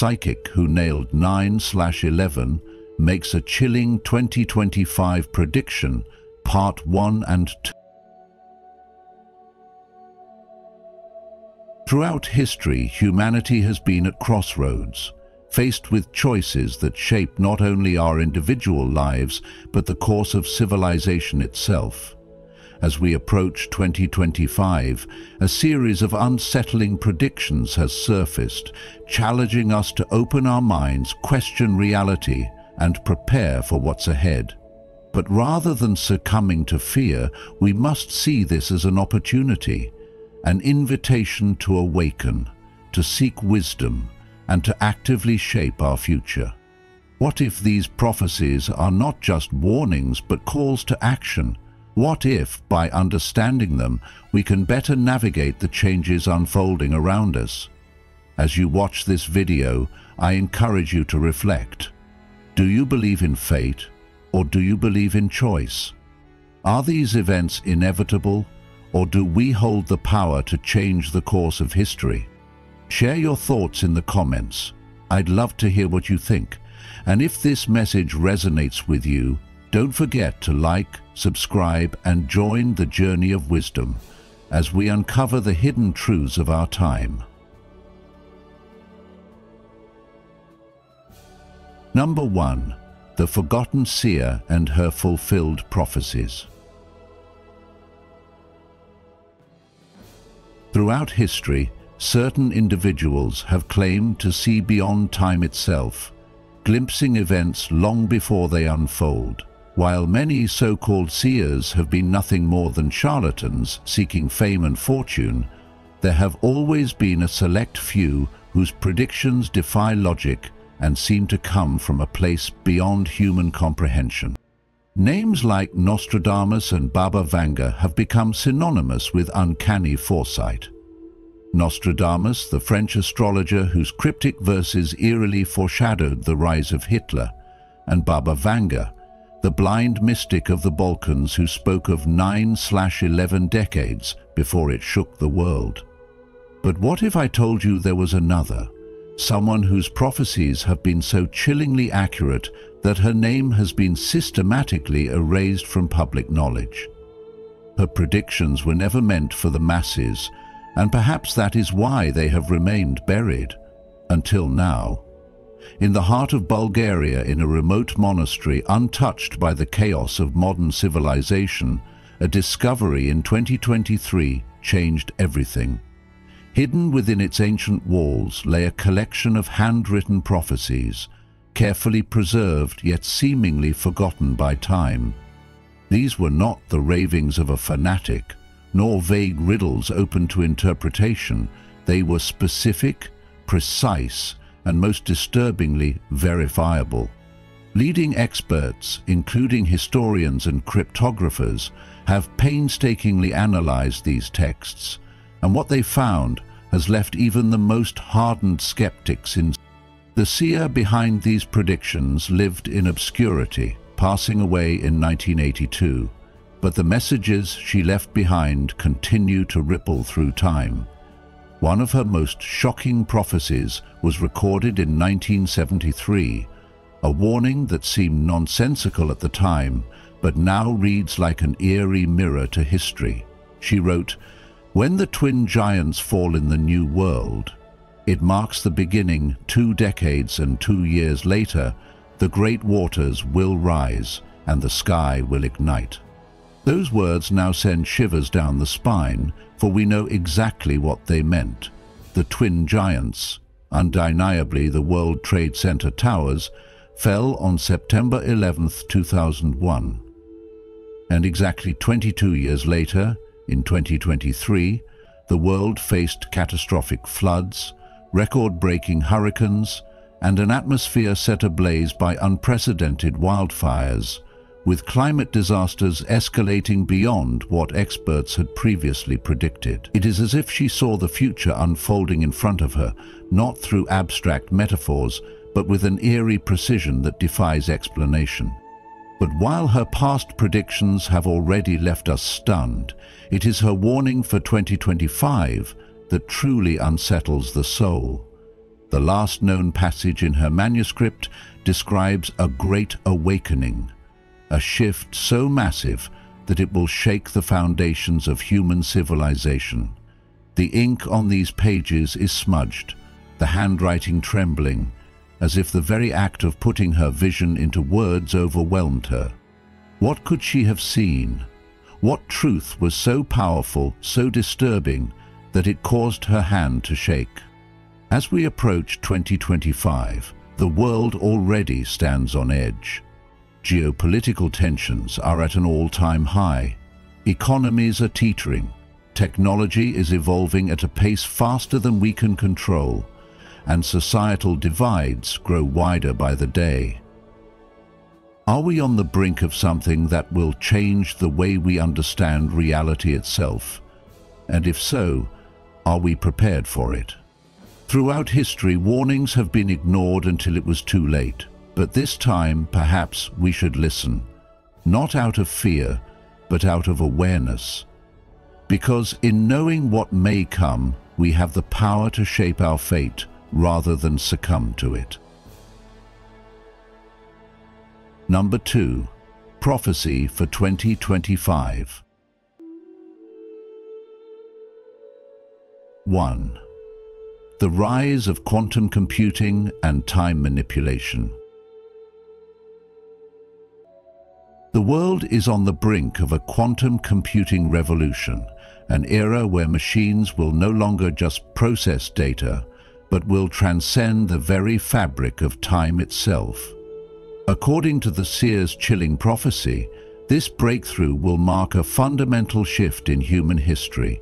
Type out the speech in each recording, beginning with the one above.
psychic who nailed 9/11, makes a chilling 2025 prediction, Part 1 and 2. Throughout history, humanity has been at crossroads, faced with choices that shape not only our individual lives, but the course of civilization itself. As we approach 2025, a series of unsettling predictions has surfaced, challenging us to open our minds, question reality, and prepare for what's ahead. But rather than succumbing to fear, we must see this as an opportunity, an invitation to awaken, to seek wisdom, and to actively shape our future. What if these prophecies are not just warnings but calls to action? What if, by understanding them, we can better navigate the changes unfolding around us? As you watch this video, I encourage you to reflect. Do you believe in fate, or do you believe in choice? Are these events inevitable, or do we hold the power to change the course of history? Share your thoughts in the comments. I'd love to hear what you think. And if this message resonates with you, don't forget to like, subscribe, and join the journey of wisdom as we uncover the hidden truths of our time. Number 1. The Forgotten Seer and Her Fulfilled Prophecies. Throughout history, certain individuals have claimed to see beyond time itself, glimpsing events long before they unfold. While many so-called seers have been nothing more than charlatans seeking fame and fortune, there have always been a select few whose predictions defy logic and seem to come from a place beyond human comprehension. Names like Nostradamus and Baba Vanga have become synonymous with uncanny foresight. Nostradamus, the French astrologer whose cryptic verses eerily foreshadowed the rise of Hitler, and Baba Vanga, the blind mystic of the Balkans who spoke of 9/11 decades before it shook the world. But what if I told you there was another, someone whose prophecies have been so chillingly accurate that her name has been systematically erased from public knowledge? Her predictions were never meant for the masses, and perhaps that is why they have remained buried, until now. In the heart of Bulgaria, in a remote monastery untouched by the chaos of modern civilization, a discovery in 2023 changed everything. Hidden within its ancient walls lay a collection of handwritten prophecies, carefully preserved yet seemingly forgotten by time. These were not the ravings of a fanatic, nor vague riddles open to interpretation. They were specific, precise, and most disturbingly verifiable. Leading experts, including historians and cryptographers, have painstakingly analyzed these texts, and what they found has left even the most hardened skeptics in. The seer behind these predictions lived in obscurity, passing away in 1982, but the messages she left behind continue to ripple through time. One of her most shocking prophecies was recorded in 1973, a warning that seemed nonsensical at the time, but now reads like an eerie mirror to history. She wrote, "When the twin giants fall in the new world, it marks the beginning. 2 decades and 2 years later, the great waters will rise and the sky will ignite." Those words now send shivers down the spine, for we know exactly what they meant. The twin giants, undeniably the World Trade Center towers, fell on September 11th, 2001. And exactly 22 years later, in 2023, the world faced catastrophic floods, record-breaking hurricanes, and an atmosphere set ablaze by unprecedented wildfires, with climate disasters escalating beyond what experts had previously predicted. It is as if she saw the future unfolding in front of her, not through abstract metaphors, but with an eerie precision that defies explanation. But while her past predictions have already left us stunned, it is her warning for 2025 that truly unsettles the soul. The last known passage in her manuscript describes a great awakening, a shift so massive that it will shake the foundations of human civilization. The ink on these pages is smudged, the handwriting trembling, as if the very act of putting her vision into words overwhelmed her. What could she have seen? What truth was so powerful, so disturbing, that it caused her hand to shake? As we approach 2025, the world already stands on edge. Geopolitical tensions are at an all-time high. Economies are teetering. Technology is evolving at a pace faster than we can control, and societal divides grow wider by the day. Are we on the brink of something that will change the way we understand reality itself? And if so, are we prepared for it? Throughout history, warnings have been ignored until it was too late. But this time, perhaps we should listen, not out of fear, but out of awareness. Because in knowing what may come, we have the power to shape our fate rather than succumb to it. Number 2. Prophecy for 2025. 1. The rise of quantum computing and time manipulation. The world is on the brink of a quantum computing revolution, an era where machines will no longer just process data, but will transcend the very fabric of time itself. According to the seer's chilling prophecy, this breakthrough will mark a fundamental shift in human history,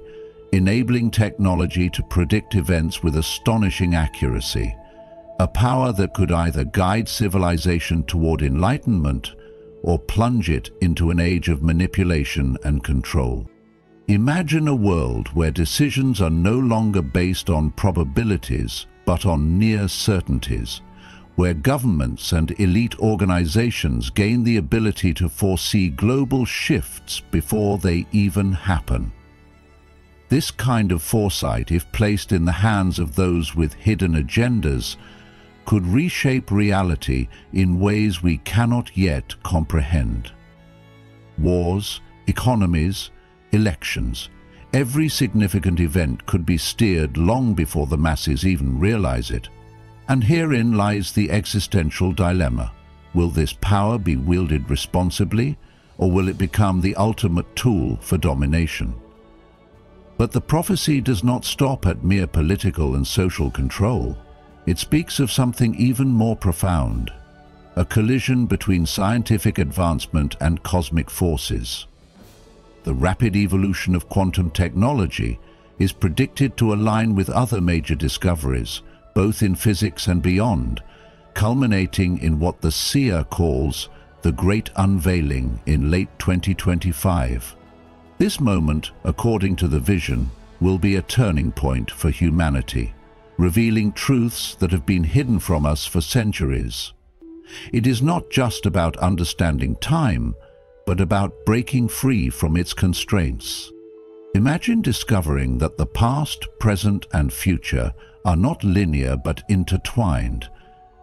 enabling technology to predict events with astonishing accuracy, a power that could either guide civilization toward enlightenment or plunge it into an age of manipulation and control. Imagine a world where decisions are no longer based on probabilities but on near certainties, where governments and elite organizations gain the ability to foresee global shifts before they even happen. This kind of foresight, if placed in the hands of those with hidden agendas, could reshape reality in ways we cannot yet comprehend. Wars, economies, elections, every significant event could be steered long before the masses even realize it. And herein lies the existential dilemma. Will this power be wielded responsibly, or will it become the ultimate tool for domination? But the prophecy does not stop at mere political and social control. It speaks of something even more profound, a collision between scientific advancement and cosmic forces. The rapid evolution of quantum technology is predicted to align with other major discoveries, both in physics and beyond, culminating in what the seer calls the Great Unveiling in late 2025. This moment, according to the vision, will be a turning point for humanity, revealing truths that have been hidden from us for centuries. It is not just about understanding time, but about breaking free from its constraints. Imagine discovering that the past, present, and future are not linear but intertwined,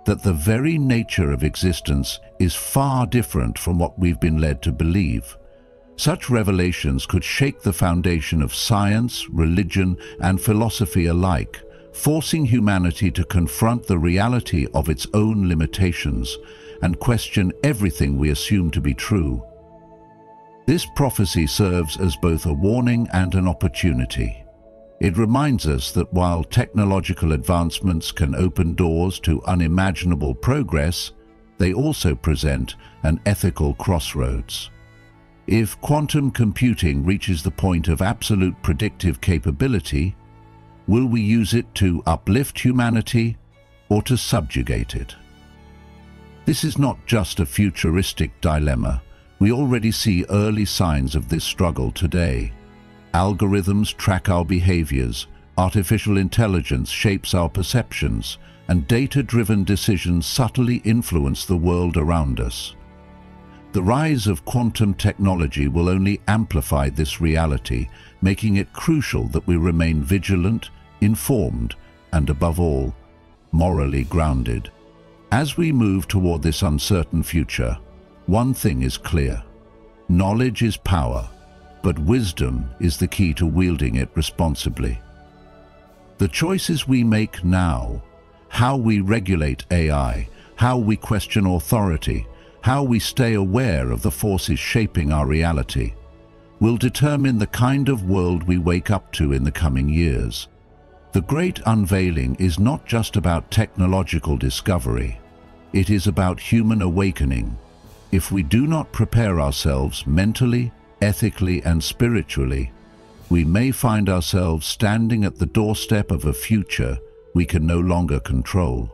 that the very nature of existence is far different from what we've been led to believe. Such revelations could shake the foundation of science, religion, and philosophy alike, forcing humanity to confront the reality of its own limitations and question everything we assume to be true. This prophecy serves as both a warning and an opportunity. It reminds us that while technological advancements can open doors to unimaginable progress, they also present an ethical crossroads. If quantum computing reaches the point of absolute predictive capability, will we use it to uplift humanity or to subjugate it? This is not just a futuristic dilemma. We already see early signs of this struggle today. Algorithms track our behaviors, artificial intelligence shapes our perceptions, and data-driven decisions subtly influence the world around us. The rise of quantum technology will only amplify this reality, making it crucial that we remain vigilant, informed, and above all, morally grounded. As we move toward this uncertain future, one thing is clear. Knowledge is power, but wisdom is the key to wielding it responsibly. The choices we make now, how we regulate AI, how we question authority, how we stay aware of the forces shaping our reality, will determine the kind of world we wake up to in the coming years. The great unveiling is not just about technological discovery. It is about human awakening. If we do not prepare ourselves mentally, ethically, and spiritually, we may find ourselves standing at the doorstep of a future we can no longer control.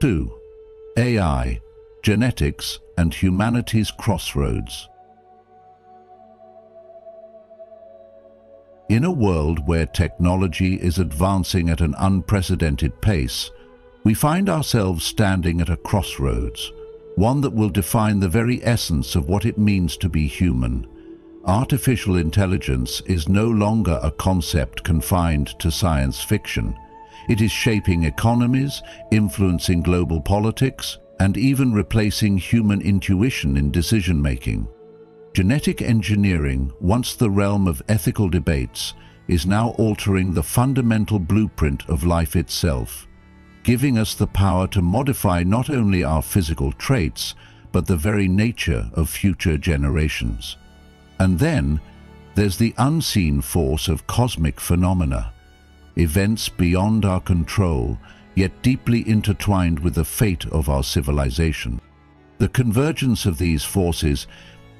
2. AI, genetics, and humanity's crossroads. In a world where technology is advancing at an unprecedented pace, we find ourselves standing at a crossroads, one that will define the very essence of what it means to be human. Artificial intelligence is no longer a concept confined to science fiction. It is shaping economies, influencing global politics, and even replacing human intuition in decision-making. Genetic engineering, once the realm of ethical debates, is now altering the fundamental blueprint of life itself, giving us the power to modify not only our physical traits, but the very nature of future generations. And then, there's the unseen force of cosmic phenomena, events beyond our control, yet deeply intertwined with the fate of our civilization. The convergence of these forces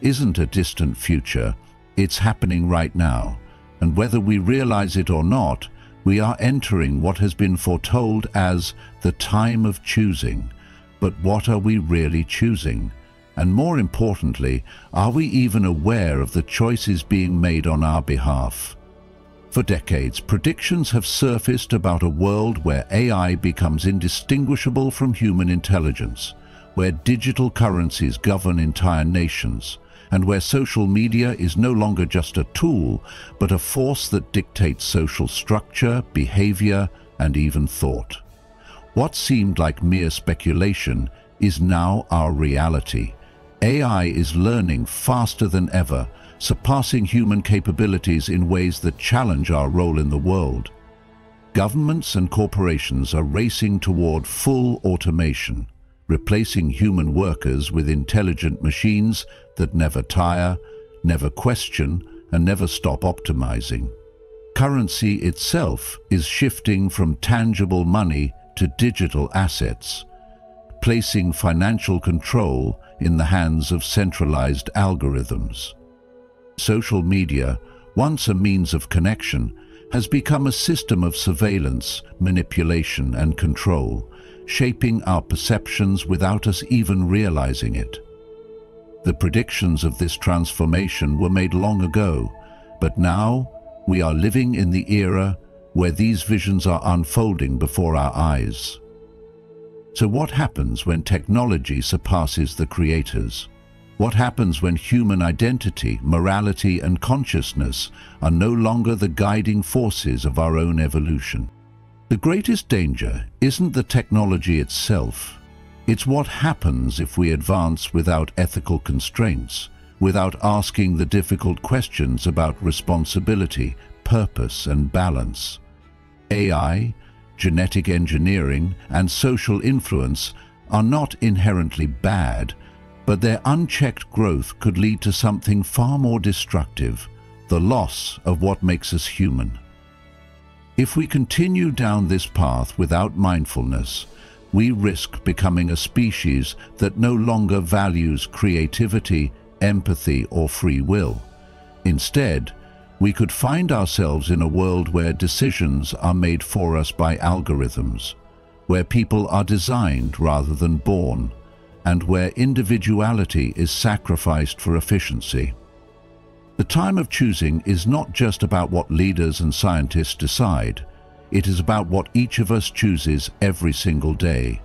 isn't a distant future, it's happening right now, and whether we realize it or not, we are entering what has been foretold as the time of choosing. But what are we really choosing? And more importantly, are we even aware of the choices being made on our behalf? For decades, predictions have surfaced about a world where AI becomes indistinguishable from human intelligence, where digital currencies govern entire nations, and where social media is no longer just a tool, but a force that dictates social structure, behavior, and even thought. What seemed like mere speculation is now our reality. AI is learning faster than ever, surpassing human capabilities in ways that challenge our role in the world. Governments and corporations are racing toward full automation, replacing human workers with intelligent machines that never tire, never question, and never stop optimizing. Currency itself is shifting from tangible money to digital assets, placing financial control in the hands of centralized algorithms. Social media, once a means of connection, has become a system of surveillance, manipulation, and control, shaping our perceptions without us even realizing it. The predictions of this transformation were made long ago, but now we are living in the era where these visions are unfolding before our eyes. So what happens when technology surpasses the creators? What happens when human identity, morality, and consciousness are no longer the guiding forces of our own evolution? The greatest danger isn't the technology itself. It's what happens if we advance without ethical constraints, without asking the difficult questions about responsibility, purpose, and balance. AI, genetic engineering, and social influence are not inherently bad, but their unchecked growth could lead to something far more destructive, the loss of what makes us human. If we continue down this path without mindfulness, we risk becoming a species that no longer values creativity, empathy, or free will. Instead, we could find ourselves in a world where decisions are made for us by algorithms, where people are designed rather than born, and where individuality is sacrificed for efficiency. The time of choosing is not just about what leaders and scientists decide. It is about what each of us chooses every single day.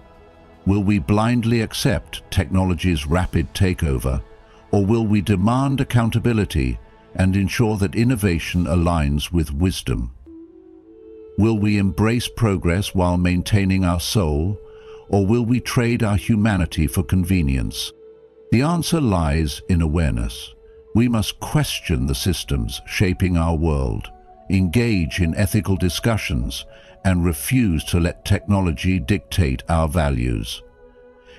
Will we blindly accept technology's rapid takeover, or will we demand accountability and ensure that innovation aligns with wisdom? Will we embrace progress while maintaining our soul, or will we trade our humanity for convenience? The answer lies in awareness. We must question the systems shaping our world, engage in ethical discussions, and refuse to let technology dictate our values.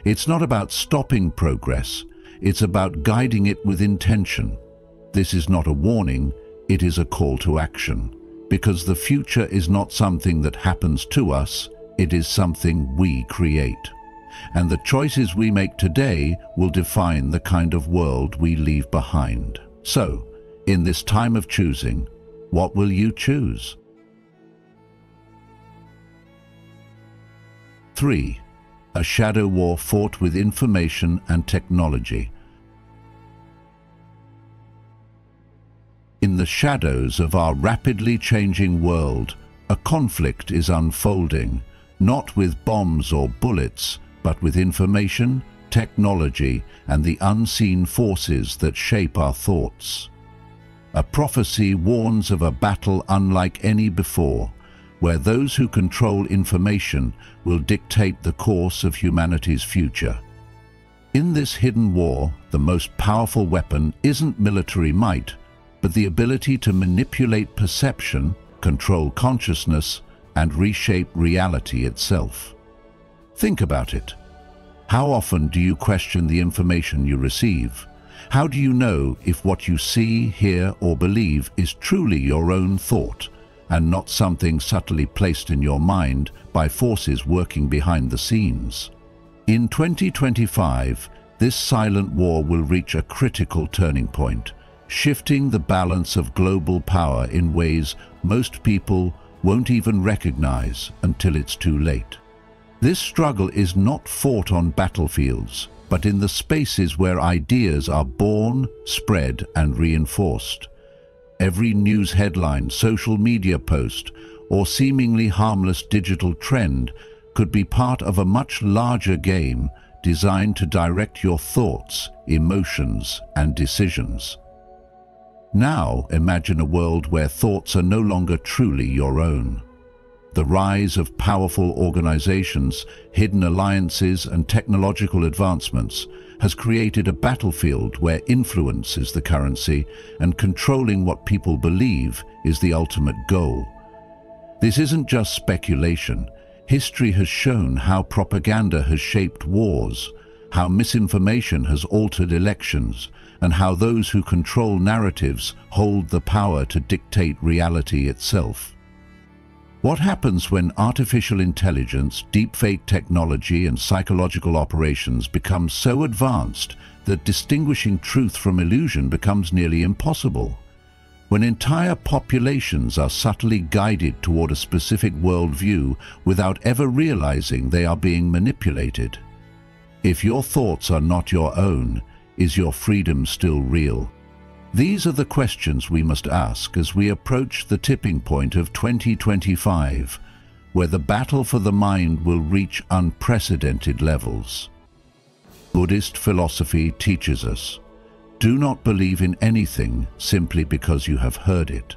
It's not about stopping progress, it's about guiding it with intention. This is not a warning, it is a call to action. Because the future is not something that happens to us, it is something we create. And the choices we make today will define the kind of world we leave behind. So, in this time of choosing, what will you choose? 3. A shadow war fought with information and technology. In the shadows of our rapidly changing world, a conflict is unfolding, not with bombs or bullets, but with information, technology, and the unseen forces that shape our thoughts. A prophecy warns of a battle unlike any before, where those who control information will dictate the course of humanity's future. In this hidden war, the most powerful weapon isn't military might, but the ability to manipulate perception, control consciousness, and reshape reality itself. Think about it. How often do you question the information you receive? How do you know if what you see, hear, or believe is truly your own thought, and not something subtly placed in your mind by forces working behind the scenes? In 2025, this silent war will reach a critical turning point, shifting the balance of global power in ways most people won't even recognize until it's too late. This struggle is not fought on battlefields, but in the spaces where ideas are born, spread, and reinforced. Every news headline, social media post, or seemingly harmless digital trend could be part of a much larger game designed to direct your thoughts, emotions, and decisions. Now imagine a world where thoughts are no longer truly your own. The rise of powerful organizations, hidden alliances, and technological advancements has created a battlefield where influence is the currency and controlling what people believe is the ultimate goal. This isn't just speculation. History has shown how propaganda has shaped wars, how misinformation has altered elections, and how those who control narratives hold the power to dictate reality itself. What happens when artificial intelligence, deepfake technology, and psychological operations become so advanced that distinguishing truth from illusion becomes nearly impossible? When entire populations are subtly guided toward a specific worldview without ever realizing they are being manipulated? If your thoughts are not your own, is your freedom still real? These are the questions we must ask as we approach the tipping point of 2025, where the battle for the mind will reach unprecedented levels. Buddhist philosophy teaches us, do not believe in anything simply because you have heard it.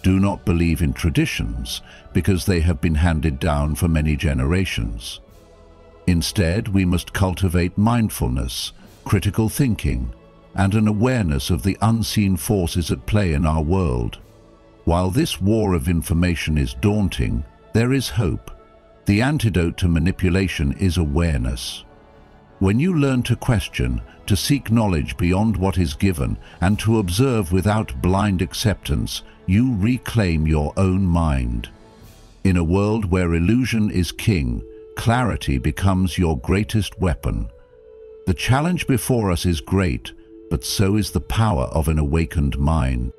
Do not believe in traditions because they have been handed down for many generations. Instead, we must cultivate mindfulness, critical thinking, and an awareness of the unseen forces at play in our world. While this war of information is daunting, there is hope. The antidote to manipulation is awareness. When you learn to question, to seek knowledge beyond what is given, and to observe without blind acceptance, you reclaim your own mind. In a world where illusion is king, clarity becomes your greatest weapon. The challenge before us is great, but so is the power of an awakened mind.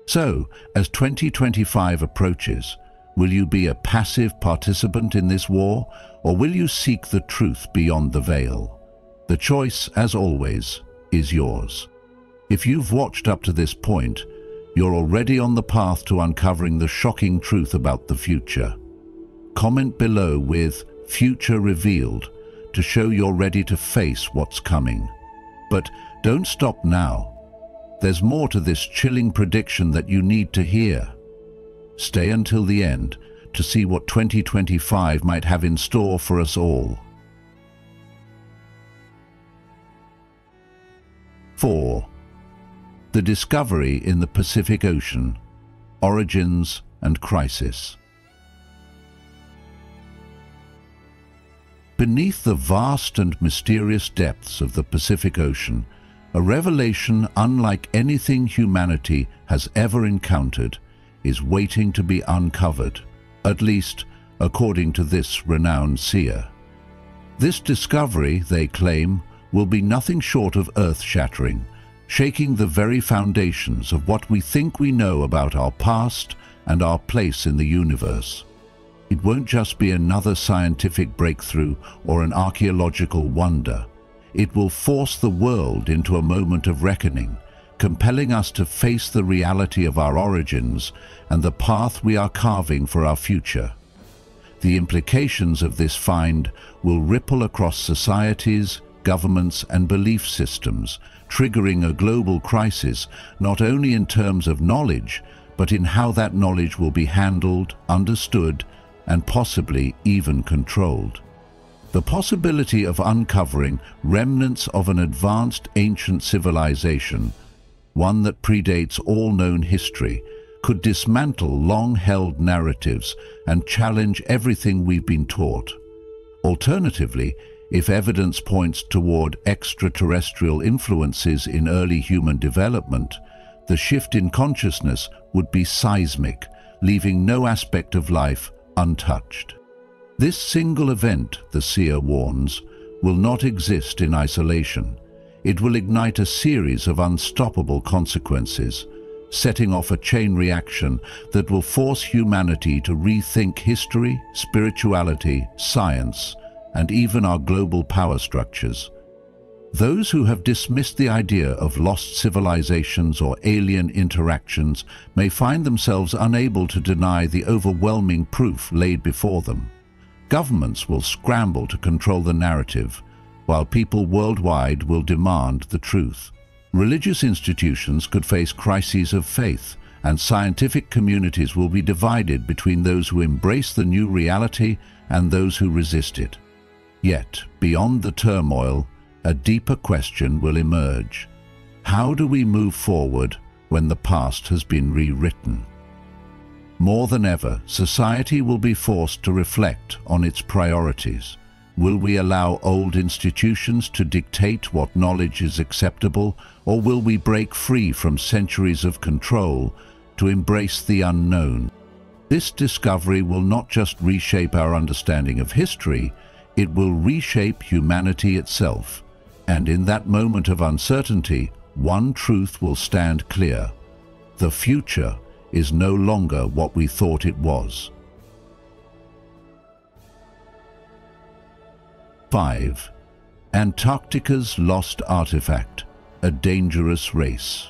So, as 2025 approaches, will you be a passive participant in this war, or will you seek the truth beyond the veil? The choice, as always, is yours. If you've watched up to this point, you're already on the path to uncovering the shocking truth about the future. Comment below with "Future Revealed" to show you're ready to face what's coming. But don't stop now. There's more to this chilling prediction that you need to hear. Stay until the end to see what 2025 might have in store for us all. 4. The discovery in the Pacific Ocean, origins and crisis. Beneath the vast and mysterious depths of the Pacific Ocean, a revelation unlike anything humanity has ever encountered is waiting to be uncovered, at least according to this renowned seer. This discovery, they claim, will be nothing short of earth-shattering, shaking the very foundations of what we think we know about our past and our place in the universe. It won't just be another scientific breakthrough or an archaeological wonder. It will force the world into a moment of reckoning, compelling us to face the reality of our origins and the path we are carving for our future. The implications of this find will ripple across societies, governments, and belief systems, triggering a global crisis not only in terms of knowledge, but in how that knowledge will be handled, understood, and possibly even controlled. The possibility of uncovering remnants of an advanced ancient civilization, one that predates all known history, could dismantle long-held narratives and challenge everything we've been taught. Alternatively, if evidence points toward extraterrestrial influences in early human development, the shift in consciousness would be seismic, leaving no aspect of life untouched. This single event, the seer warns, will not exist in isolation. It will ignite a series of unstoppable consequences, setting off a chain reaction that will force humanity to rethink history, spirituality, science, and even our global power structures. Those who have dismissed the idea of lost civilizations or alien interactions may find themselves unable to deny the overwhelming proof laid before them. Governments will scramble to control the narrative, while people worldwide will demand the truth. Religious institutions could face crises of faith, and scientific communities will be divided between those who embrace the new reality and those who resist it. Yet, beyond the turmoil, a deeper question will emerge. How do we move forward when the past has been rewritten? More than ever, society will be forced to reflect on its priorities. Will we allow old institutions to dictate what knowledge is acceptable, or will we break free from centuries of control to embrace the unknown? This discovery will not just reshape our understanding of history, it will reshape humanity itself. And in that moment of uncertainty, one truth will stand clear. The future is no longer what we thought it was. 5. Antarctica's lost artifact, a dangerous race.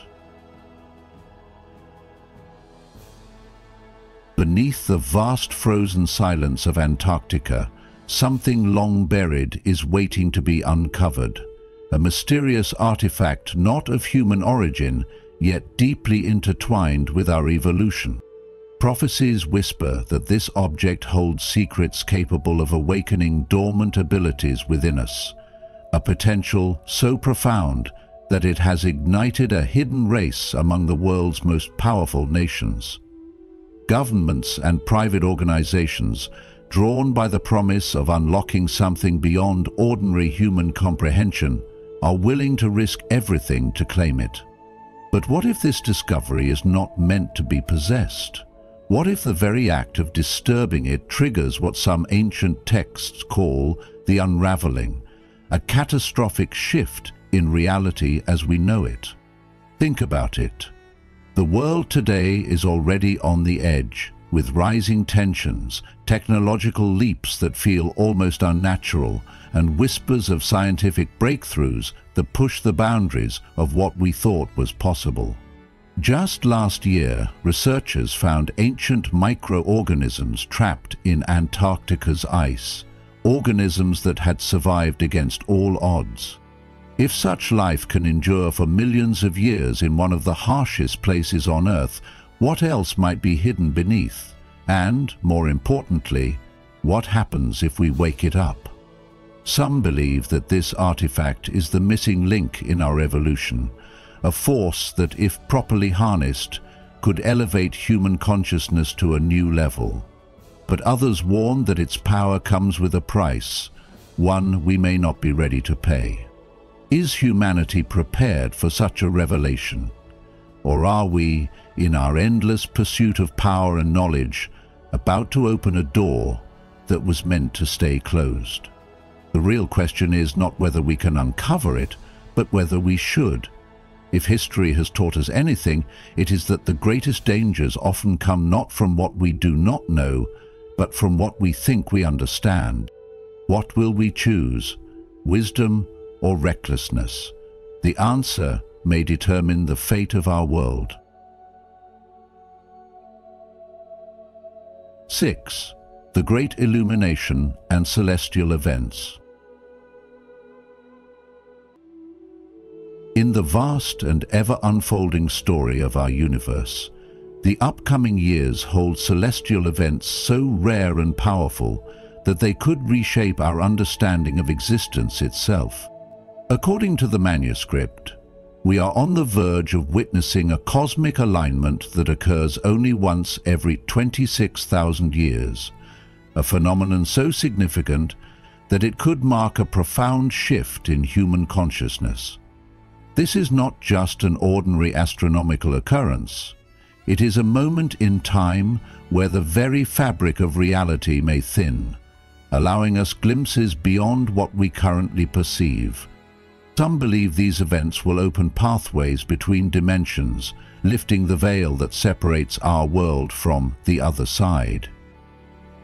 Beneath the vast frozen silence of Antarctica, something long buried is waiting to be uncovered. A mysterious artifact not of human origin, yet deeply intertwined with our evolution. Prophecies whisper that this object holds secrets capable of awakening dormant abilities within us, a potential so profound that it has ignited a hidden race among the world's most powerful nations. Governments and private organizations, drawn by the promise of unlocking something beyond ordinary human comprehension, are willing to risk everything to claim it. But what if this discovery is not meant to be possessed? What if the very act of disturbing it triggers what some ancient texts call the unraveling, a catastrophic shift in reality as we know it? Think about it. The world today is already on the edge, with rising tensions, technological leaps that feel almost unnatural, and whispers of scientific breakthroughs that push the boundaries of what we thought was possible. Just last year, researchers found ancient microorganisms trapped in Antarctica's ice, organisms that had survived against all odds. If such life can endure for millions of years in one of the harshest places on Earth, what else might be hidden beneath? And, more importantly, what happens if we wake it up? Some believe that this artifact is the missing link in our evolution, a force that, if properly harnessed, could elevate human consciousness to a new level. But others warn that its power comes with a price, one we may not be ready to pay. Is humanity prepared for such a revelation? Or are we, in our endless pursuit of power and knowledge, about to open a door that was meant to stay closed? The real question is not whether we can uncover it, but whether we should. If history has taught us anything, it is that the greatest dangers often come not from what we do not know, but from what we think we understand. What will we choose? Wisdom or recklessness? The answer may determine the fate of our world. 6. The Great Illumination and Celestial Events. In the vast and ever-unfolding story of our universe, the upcoming years hold celestial events so rare and powerful that they could reshape our understanding of existence itself. According to the manuscript, we are on the verge of witnessing a cosmic alignment that occurs only once every 26,000 years, a phenomenon so significant that it could mark a profound shift in human consciousness. This is not just an ordinary astronomical occurrence. It is a moment in time where the very fabric of reality may thin, allowing us glimpses beyond what we currently perceive. Some believe these events will open pathways between dimensions, lifting the veil that separates our world from the other side.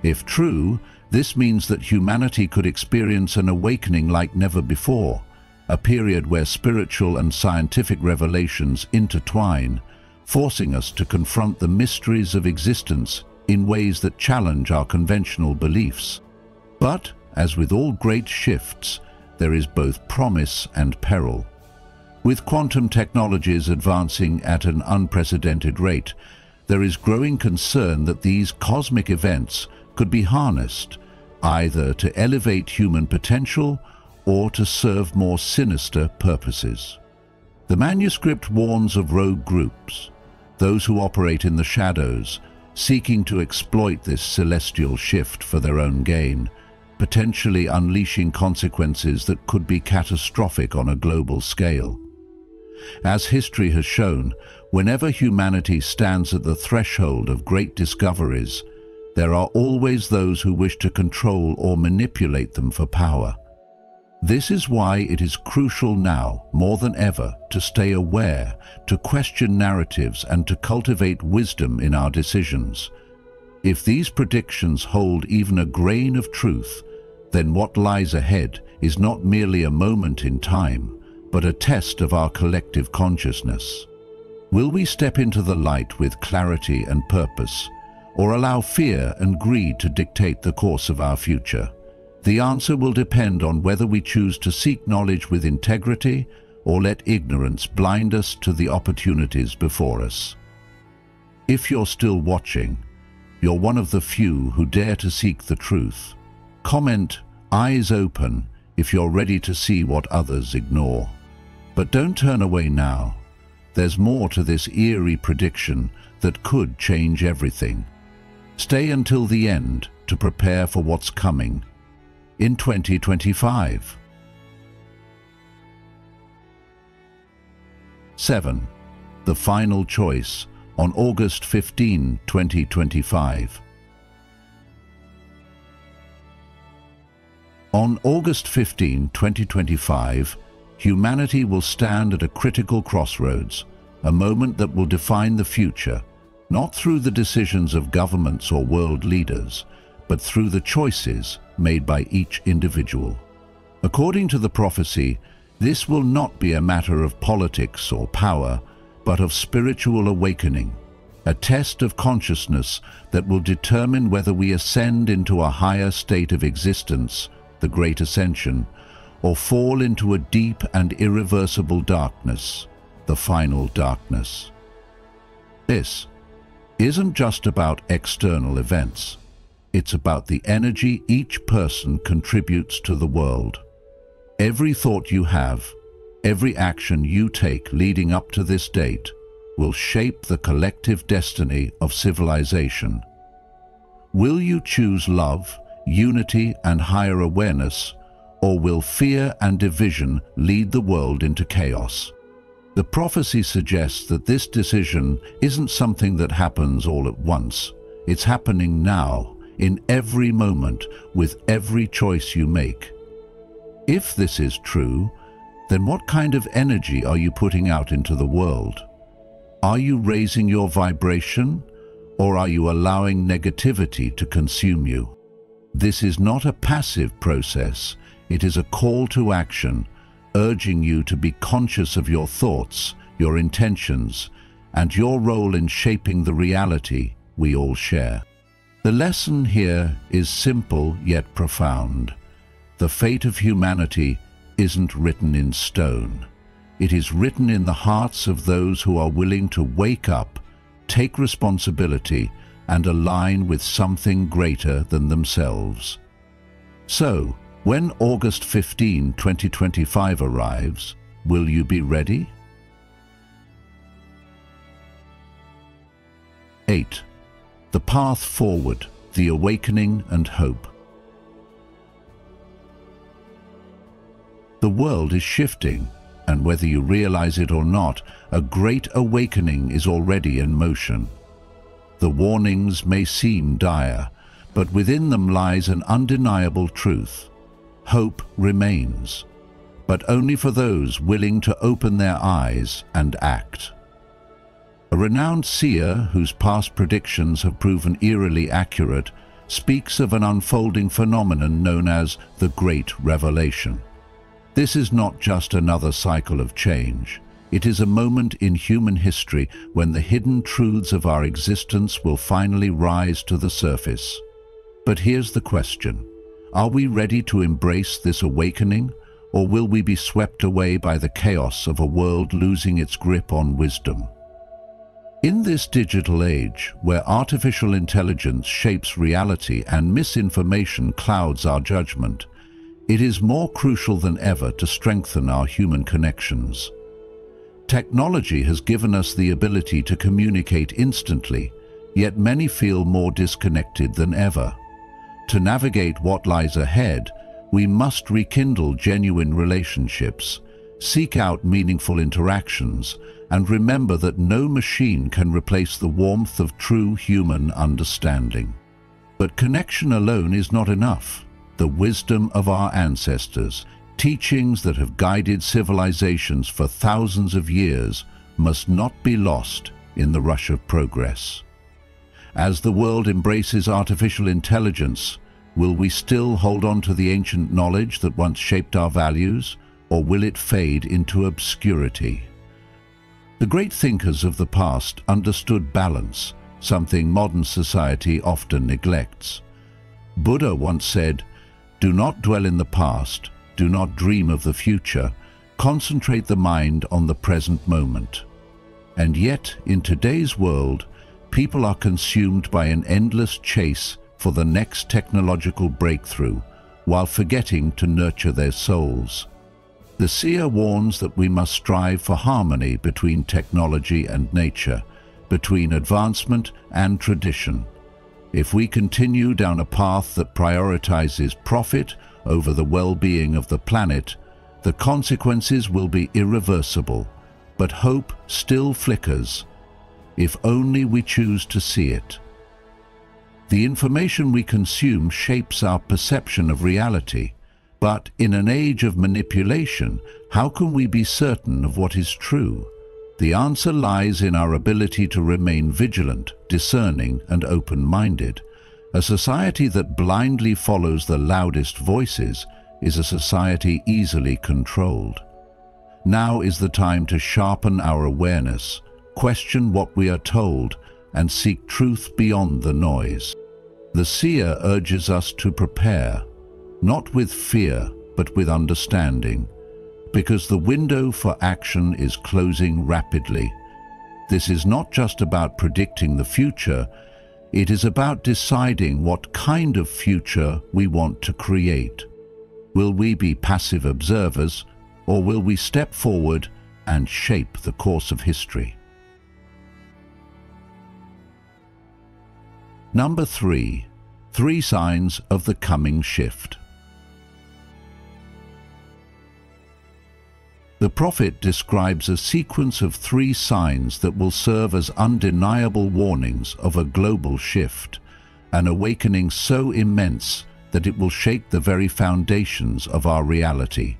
If true, this means that humanity could experience an awakening like never before, a period where spiritual and scientific revelations intertwine, forcing us to confront the mysteries of existence in ways that challenge our conventional beliefs. But, as with all great shifts, there is both promise and peril. With quantum technologies advancing at an unprecedented rate, there is growing concern that these cosmic events could be harnessed, either to elevate human potential or to serve more sinister purposes. The manuscript warns of rogue groups, those who operate in the shadows, seeking to exploit this celestial shift for their own gain, potentially unleashing consequences that could be catastrophic on a global scale. As history has shown, whenever humanity stands at the threshold of great discoveries, there are always those who wish to control or manipulate them for power. This is why it is crucial now, more than ever, to stay aware, to question narratives, and to cultivate wisdom in our decisions. If these predictions hold even a grain of truth, then what lies ahead is not merely a moment in time, but a test of our collective consciousness. Will we step into the light with clarity and purpose, or allow fear and greed to dictate the course of our future? The answer will depend on whether we choose to seek knowledge with integrity or let ignorance blind us to the opportunities before us. If you're still watching, you're one of the few who dare to seek the truth. Comment "Eyes open" if you're ready to see what others ignore. But don't turn away now. There's more to this eerie prediction that could change everything. Stay until the end to prepare for what's coming in 2025. 7. The Final Choice on August 15, 2025. On August 15, 2025, humanity will stand at a critical crossroads, a moment that will define the future, not through the decisions of governments or world leaders, but through the choices made by each individual. According to the prophecy, this will not be a matter of politics or power, but of spiritual awakening, a test of consciousness that will determine whether we ascend into a higher state of existence, the Great Ascension, or fall into a deep and irreversible darkness, the final darkness. This isn't just about external events. It's about the energy each person contributes to the world. Every thought you have, every action you take leading up to this date will shape the collective destiny of civilization. Will you choose love, unity, and higher awareness, or will fear and division lead the world into chaos? The prophecy suggests that this decision isn't something that happens all at once. It's happening now, in every moment, with every choice you make. If this is true, then what kind of energy are you putting out into the world? Are you raising your vibration, or are you allowing negativity to consume you? This is not a passive process. It is a call to action, urging you to be conscious of your thoughts, your intentions, and your role in shaping the reality we all share. The lesson here is simple yet profound. The fate of humanity isn't written in stone. It is written in the hearts of those who are willing to wake up, take responsibility, and align with something greater than themselves. So, when August 15, 2025 arrives, will you be ready? 8. The path forward, the awakening and hope. The world is shifting, and whether you realize it or not, a great awakening is already in motion. The warnings may seem dire, but within them lies an undeniable truth. Hope remains, but only for those willing to open their eyes and act. A renowned seer, whose past predictions have proven eerily accurate, speaks of an unfolding phenomenon known as the Great Revelation. This is not just another cycle of change. It is a moment in human history when the hidden truths of our existence will finally rise to the surface. But here's the question. Are we ready to embrace this awakening, or will we be swept away by the chaos of a world losing its grip on wisdom? In this digital age, where artificial intelligence shapes reality and misinformation clouds our judgment, it is more crucial than ever to strengthen our human connections. Technology has given us the ability to communicate instantly, yet many feel more disconnected than ever. To navigate what lies ahead, we must rekindle genuine relationships, seek out meaningful interactions, and remember that no machine can replace the warmth of true human understanding. But connection alone is not enough. The wisdom of our ancestors, teachings that have guided civilizations for thousands of years, must not be lost in the rush of progress. As the world embraces artificial intelligence, will we still hold on to the ancient knowledge that once shaped our values, or will it fade into obscurity? The great thinkers of the past understood balance, something modern society often neglects. Buddha once said, "Do not dwell in the past, do not dream of the future, concentrate the mind on the present moment." And yet, in today's world, people are consumed by an endless chase for the next technological breakthrough, while forgetting to nurture their souls. The seer warns that we must strive for harmony between technology and nature, between advancement and tradition. If we continue down a path that prioritizes profit over the well-being of the planet, the consequences will be irreversible, but hope still flickers, if only we choose to see it. The information we consume shapes our perception of reality, but in an age of manipulation, how can we be certain of what is true? The answer lies in our ability to remain vigilant, discerning, and open-minded. A society that blindly follows the loudest voices is a society easily controlled. Now is the time to sharpen our awareness, question what we are told, and seek truth beyond the noise. The seer urges us to prepare, not with fear, but with understanding, because the window for action is closing rapidly. This is not just about predicting the future, it is about deciding what kind of future we want to create. Will we be passive observers, or will we step forward and shape the course of history? Number 3. 3 signs of the coming shift. The prophet describes a sequence of 3 signs that will serve as undeniable warnings of a global shift, an awakening so immense that it will shake the very foundations of our reality.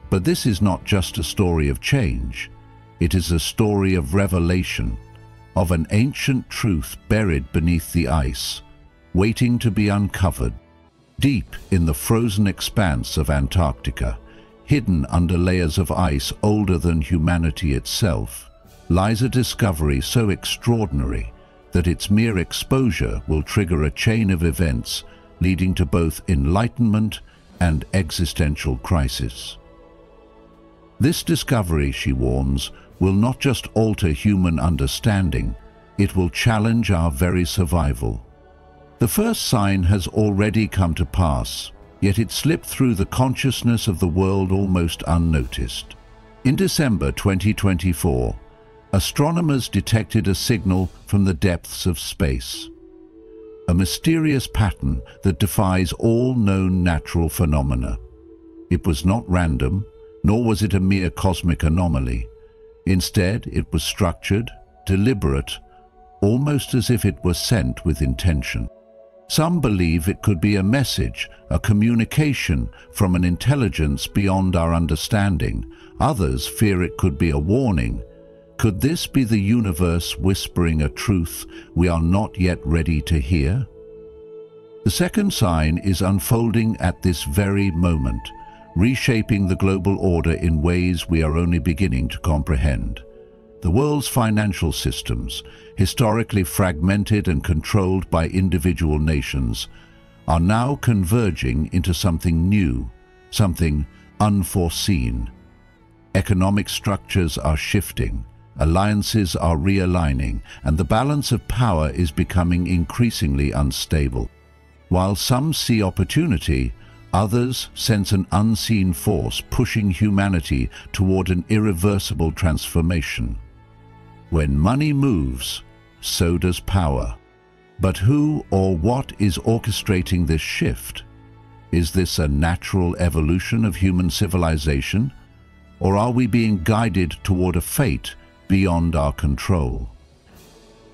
But this is not just a story of change. It is a story of revelation, of an ancient truth buried beneath the ice, waiting to be uncovered. Deep in the frozen expanse of Antarctica, hidden under layers of ice older than humanity itself, lies a discovery so extraordinary that its mere exposure will trigger a chain of events leading to both enlightenment and existential crisis. This discovery, she warns, will not just alter human understanding, it will challenge our very survival. The first sign has already come to pass, yet it slipped through the consciousness of the world almost unnoticed. In December 2024, astronomers detected a signal from the depths of space. A mysterious pattern that defies all known natural phenomena. It was not random, nor was it a mere cosmic anomaly. Instead, it was structured, deliberate, almost as if it were sent with intention. Some believe it could be a message, a communication from an intelligence beyond our understanding. Others fear it could be a warning. Could this be the universe whispering a truth we are not yet ready to hear? The second sign is unfolding at this very moment, reshaping the global order in ways we are only beginning to comprehend. The world's financial systems, historically fragmented and controlled by individual nations, are now converging into something new, something unforeseen. Economic structures are shifting, alliances are realigning, and the balance of power is becoming increasingly unstable. While some see opportunity, others sense an unseen force pushing humanity toward an irreversible transformation. When money moves, so does power. But who or what is orchestrating this shift? Is this a natural evolution of human civilization, or are we being guided toward a fate beyond our control?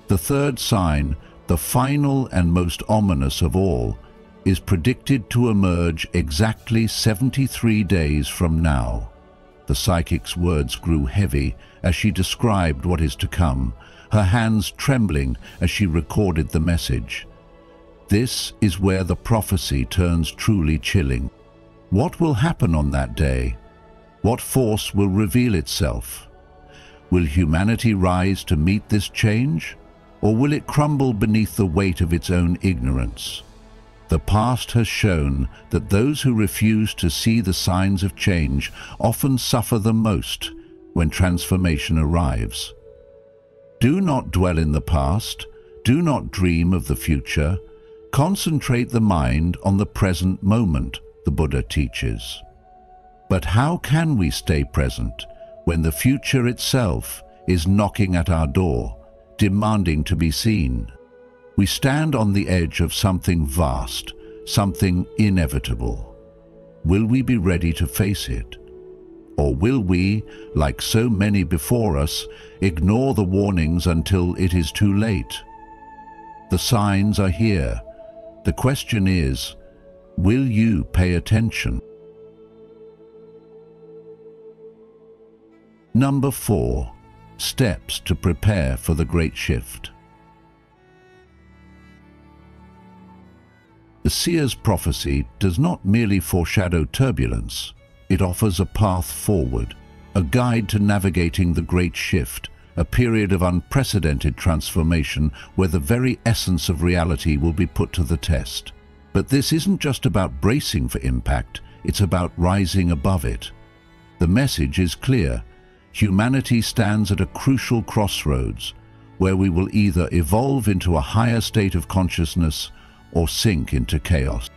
The third sign, the final and most ominous of all, is predicted to emerge exactly 73 days from now. The psychic's words grew heavy as she described what is to come, her hands trembling as she recorded the message. This is where the prophecy turns truly chilling. What will happen on that day? What force will reveal itself? Will humanity rise to meet this change, or will it crumble beneath the weight of its own ignorance? The past has shown that those who refuse to see the signs of change often suffer the most when transformation arrives. Do not dwell in the past, do not dream of the future, concentrate the mind on the present moment, the Buddha teaches. But how can we stay present when the future itself is knocking at our door, demanding to be seen? We stand on the edge of something vast, something inevitable. Will we be ready to face it? Or will we, like so many before us, ignore the warnings until it is too late? The signs are here. The question is, will you pay attention? Number 4. Steps to prepare for the great shift. The seer's prophecy does not merely foreshadow turbulence. It offers a path forward, a guide to navigating the great shift, a period of unprecedented transformation where the very essence of reality will be put to the test. But this isn't just about bracing for impact, it's about rising above it. The message is clear. humanity stands at a crucial crossroads where we will either evolve into a higher state of consciousness or sink into chaos.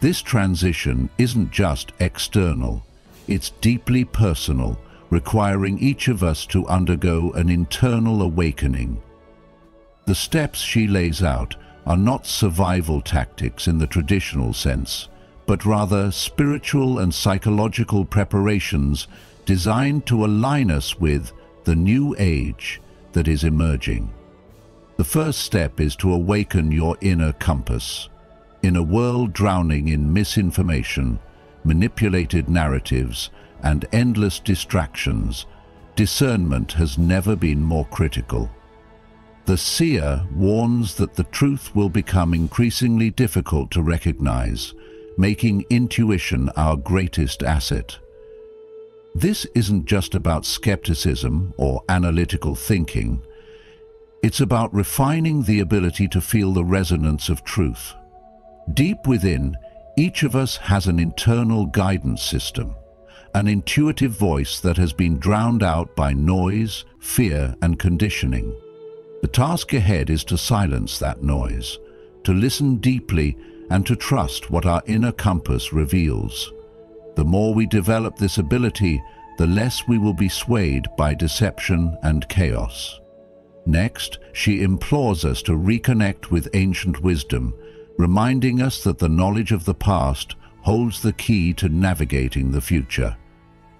This transition isn't just external, it's deeply personal, requiring each of us to undergo an internal awakening. The steps she lays out are not survival tactics in the traditional sense, but rather spiritual and psychological preparations designed to align us with the new age that is emerging. The first step is to awaken your inner compass. In a world drowning in misinformation, manipulated narratives, and endless distractions, discernment has never been more critical. The seer warns that the truth will become increasingly difficult to recognize, making intuition our greatest asset. This isn't just about skepticism or analytical thinking. It's about refining the ability to feel the resonance of truth. Deep within, each of us has an internal guidance system, an intuitive voice that has been drowned out by noise, fear, and conditioning. The task ahead is to silence that noise, to listen deeply, and to trust what our inner compass reveals. The more we develop this ability, the less we will be swayed by deception and chaos. Next, she implores us to reconnect with ancient wisdom, reminding us that the knowledge of the past holds the key to navigating the future.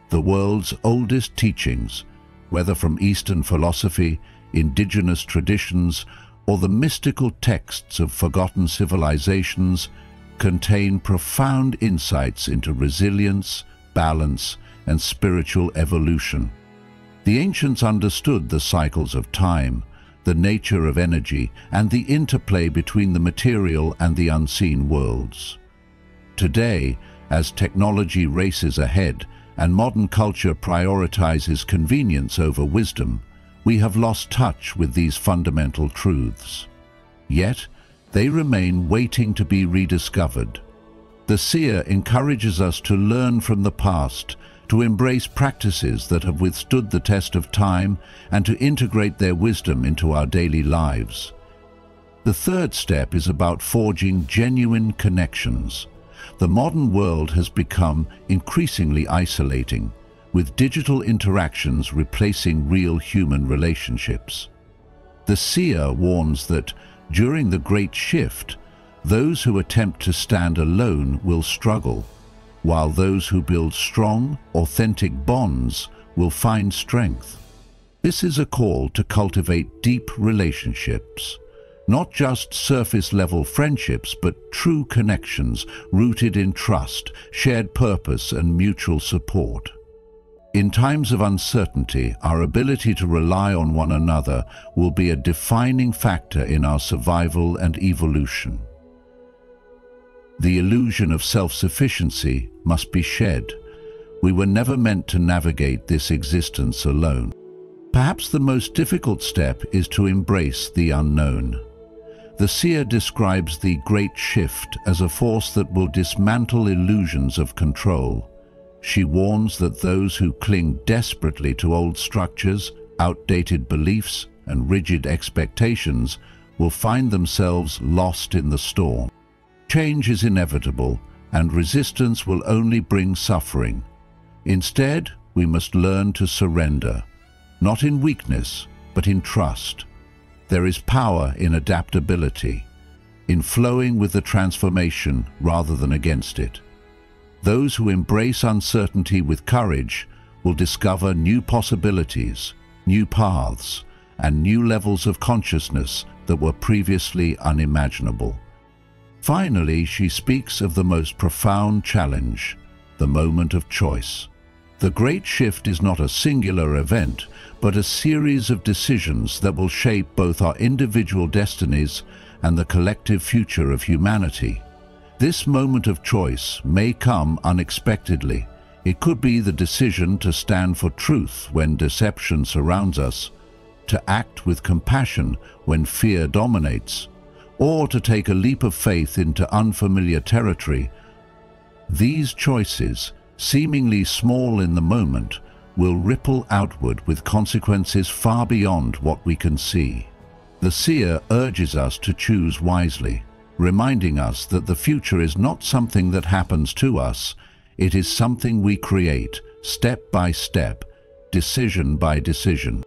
The world's oldest teachings, whether from Eastern philosophy, indigenous traditions, or the mystical texts of forgotten civilizations, contain profound insights into resilience, balance, and spiritual evolution. The ancients understood the cycles of time, the nature of energy, and the interplay between the material and the unseen worlds. Today, as technology races ahead and modern culture prioritizes convenience over wisdom, we have lost touch with these fundamental truths. Yet, they remain waiting to be rediscovered. The seer encourages us to learn from the past, to embrace practices that have withstood the test of time, and to integrate their wisdom into our daily lives. The third step is about forging genuine connections. The modern world has become increasingly isolating, with digital interactions replacing real human relationships. The seer warns that during the Great Shift, those who attempt to stand alone will struggle, while those who build strong, authentic bonds will find strength. This is a call to cultivate deep relationships, not just surface-level friendships, but true connections rooted in trust, shared purpose, and mutual support. In times of uncertainty, our ability to rely on one another will be a defining factor in our survival and evolution. The illusion of self-sufficiency must be shed. We were never meant to navigate this existence alone. Perhaps the most difficult step is to embrace the unknown. The seer describes the Great Shift as a force that will dismantle illusions of control. She warns that those who cling desperately to old structures, outdated beliefs, and rigid expectations will find themselves lost in the storm. Change is inevitable, and resistance will only bring suffering. Instead, we must learn to surrender, not in weakness, but in trust. There is power in adaptability, in flowing with the transformation rather than against it. Those who embrace uncertainty with courage will discover new possibilities, new paths, and new levels of consciousness that were previously unimaginable. Finally, she speaks of the most profound challenge, the moment of choice. The Great Shift is not a singular event, but a series of decisions that will shape both our individual destinies and the collective future of humanity. This moment of choice may come unexpectedly. It could be the decision to stand for truth when deception surrounds us, to act with compassion when fear dominates, or to take a leap of faith into unfamiliar territory. These choices, seemingly small in the moment, will ripple outward with consequences far beyond what we can see. The seer urges us to choose wisely, reminding us that the future is not something that happens to us, it is something we create, step by step, decision by decision.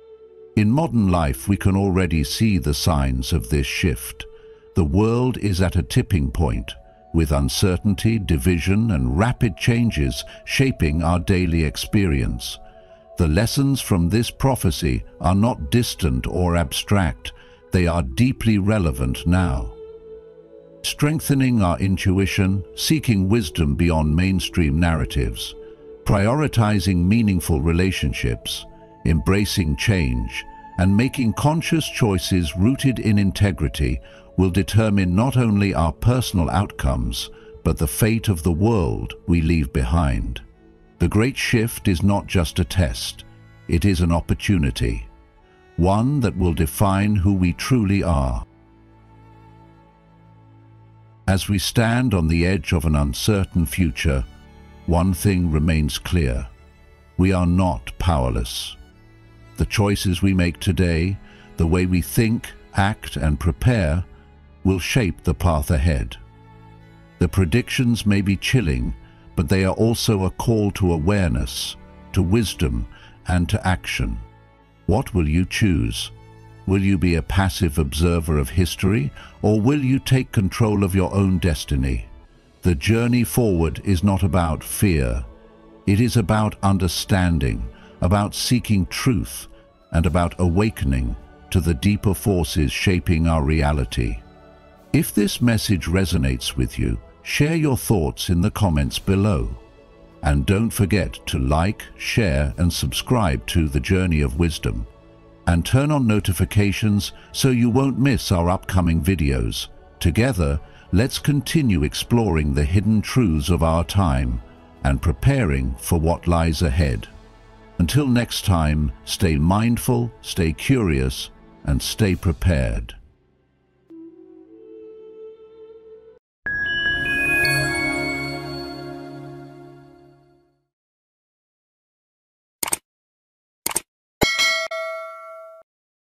In modern life, we can already see the signs of this shift. The world is at a tipping point, with uncertainty, division, and rapid changes shaping our daily experience. The lessons from this prophecy are not distant or abstract, they are deeply relevant now. Strengthening our intuition, seeking wisdom beyond mainstream narratives, prioritizing meaningful relationships, embracing change, and making conscious choices rooted in integrity will determine not only our personal outcomes, but the fate of the world we leave behind. The Great Shift is not just a test, it is an opportunity, one that will define who we truly are. As we stand on the edge of an uncertain future, one thing remains clear: we are not powerless. The choices we make today, the way we think, act, and prepare, will shape the path ahead. The predictions may be chilling, but they are also a call to awareness, to wisdom, and to action. What will you choose? Will you be a passive observer of history, or will you take control of your own destiny? The journey forward is not about fear. It is about understanding, about seeking truth, and about awakening to the deeper forces shaping our reality. If this message resonates with you, share your thoughts in the comments below. And don't forget to like, share, and subscribe to The Journey of Wisdom. And turn on notifications so you won't miss our upcoming videos. Together, let's continue exploring the hidden truths of our time and preparing for what lies ahead. Until next time, stay mindful, stay curious, and stay prepared.